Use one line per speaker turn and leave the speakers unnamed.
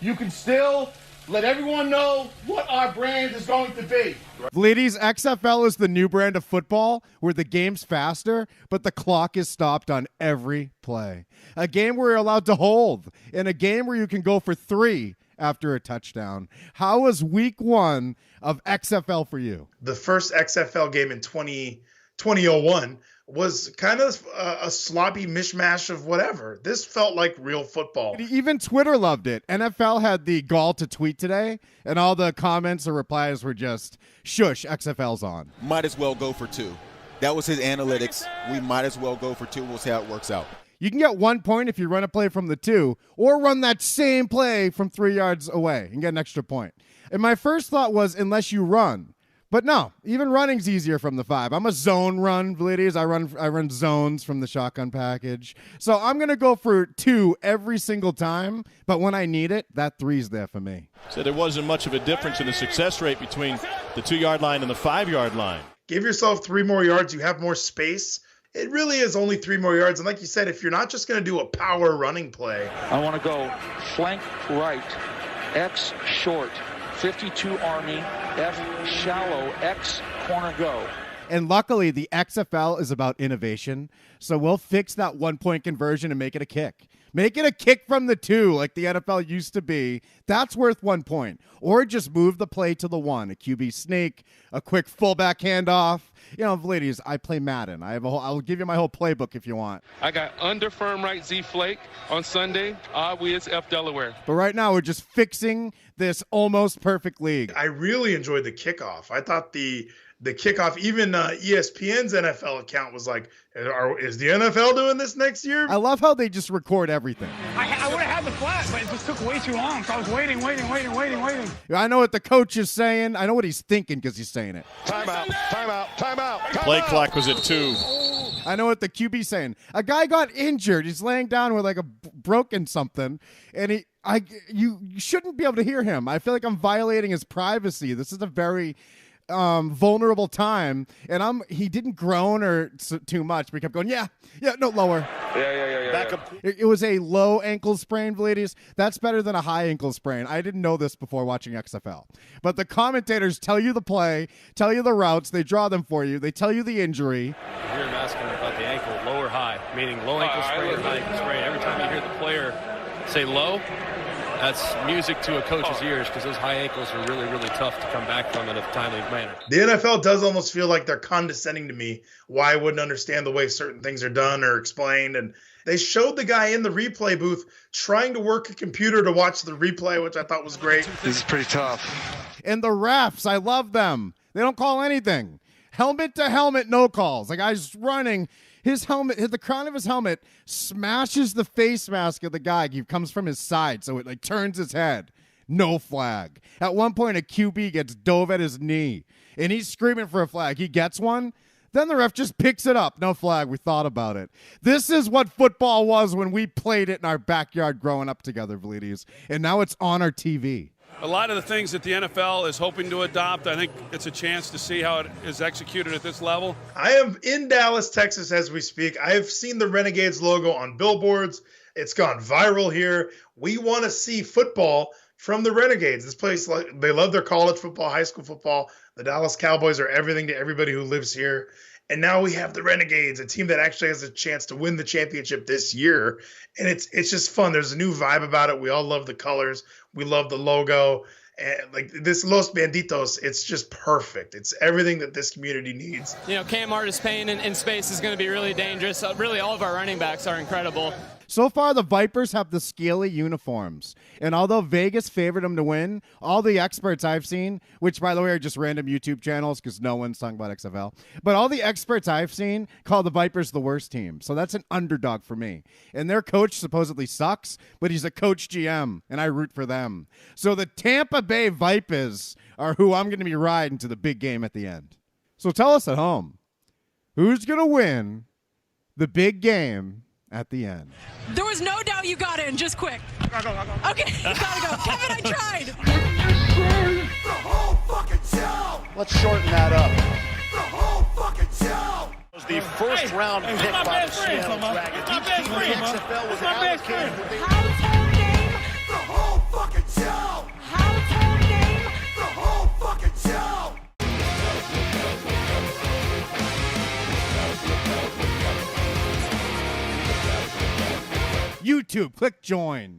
you can still let everyone know what our brand is going to be.
Ladies, XFL is the new brand of football where the game's faster, but the clock is stopped on every play. A game where you're allowed to hold, and a game where you can go for 3 after a touchdown. How was week 1 of XFL for you?
The first XFL game in 2001 was kind of a sloppy mishmash of whatever. This felt like real football.
Even Twitter loved it. NFL had the gall to tweet today, and all the comments or replies were just, shush, XFL's on.
Might as well go for 2. That was his analytics. We might as well go for 2. We'll see how it works out.
You can get 1 point if you run a play from the 2, or run that same play from 3 yards away and get an extra point. And my first thought was, unless you run. But no, even running's easier from the 5. I'm a zone run, ladies. I run zones from the shotgun package. So I'm going to go for 2 every single time. But when I need it, that 3's there for me.
So there wasn't much of a difference in the success rate between the 2-yard line and the 5-yard line.
Give yourself 3 more yards. You have more space. It really is only 3 more yards. And like you said, if you're not just going to do a power running play.
I want to go flank right, X short, 52 Army, F shallow, X corner go.
And luckily, the XFL is about innovation. So we'll fix that 1-point conversion and make it a kick. Make it a kick from the 2 like the NFL used to be. That's worth 1 point. Or just move the play to the 1. A QB sneak, a quick fullback handoff. You know, ladies, I play Madden. I'll give you my whole playbook if you want.
I got under firm right Z Flake on Sunday. Wiz F Delaware.
But right now, we're just fixing this almost perfect league.
I really enjoyed the kickoff. I thought the kickoff, even ESPN's NFL account was like, is the NFL doing this next year?
I love how they just record everything.
I would have had the flag, but it just took way too long. So I was waiting.
I know what the coach is saying. I know what he's thinking because he's saying it.
Timeout. Play clock was at 2.
I know what the QB's saying. A guy got injured. He's laying down with like a broken something, and you shouldn't be able to hear him. I feel like I'm violating his privacy. This is a very vulnerable time, and he didn't groan or too much. We kept going, no, lower.
Yeah.
Back up.
It was a low ankle sprain, ladies. That's better than a high ankle sprain. I didn't know this before watching XFL. But the commentators tell you the play, tell you the routes, they draw them for you, they tell you the injury.
You hear him asking about the ankle, low or high, meaning low ankle sprain or high ankle sprain. Every time you hear the player say low, that's music to a coach's ears because those high ankles are really, really tough to come back from in a timely manner.
The NFL does almost feel like they're condescending to me, why I wouldn't understand the way certain things are done or explained. And they showed the guy in the replay booth trying to work a computer to watch the replay, which I thought was great.
This is pretty tough.
And the refs, I love them. They don't call anything. Helmet to helmet, no calls. The guy's running. His helmet, the crown of his helmet smashes the face mask of the guy. He comes from his side, so it like turns his head. No flag. At one point, a QB gets dove at his knee, and he's screaming for a flag. He gets one. Then the ref just picks it up. No flag. We thought about it. This is what football was when we played it in our backyard growing up together, ladies. And now it's on our TV.
A lot of the things that the NFL is hoping to adopt, I think it's a chance to see how it is executed at this level.
I am in Dallas, Texas as we speak. I have seen the Renegades logo on billboards. It's gone viral here. We want to see football from the Renegades. This place, they love their college football, high school football. The Dallas Cowboys are everything to everybody who lives here. And now we have the Renegades, a team that actually has a chance to win the championship this year. And it's just fun. There's a new vibe about it. We all love the colors. We love the logo. And like this Los Banditos, it's just perfect. It's everything that this community needs.
You know, Cam Artis-Payne in space is going to be really dangerous. Really, all of our running backs are incredible.
So far, the Vipers have the scaly uniforms. And although Vegas favored them to win, all the experts I've seen, which, by the way, are just random YouTube channels because no one's talking about XFL, but all the experts I've seen call the Vipers the worst team. So that's an underdog for me. And their coach supposedly sucks, but he's a coach GM, and I root for them. So the Tampa Bay Vipers are who I'm going to be riding to the big game at the end. So tell us at home, who's going to win the big game at the end?
There was no doubt you got in. Just quick.
Go.
Okay, you gotta go. Kevin, I tried.
The whole fucking show.
Let's shorten that up.
The whole fucking show.
Was the first round pick by the Seattle Dragons.
Household name. The whole fucking show.
YouTube. Click join.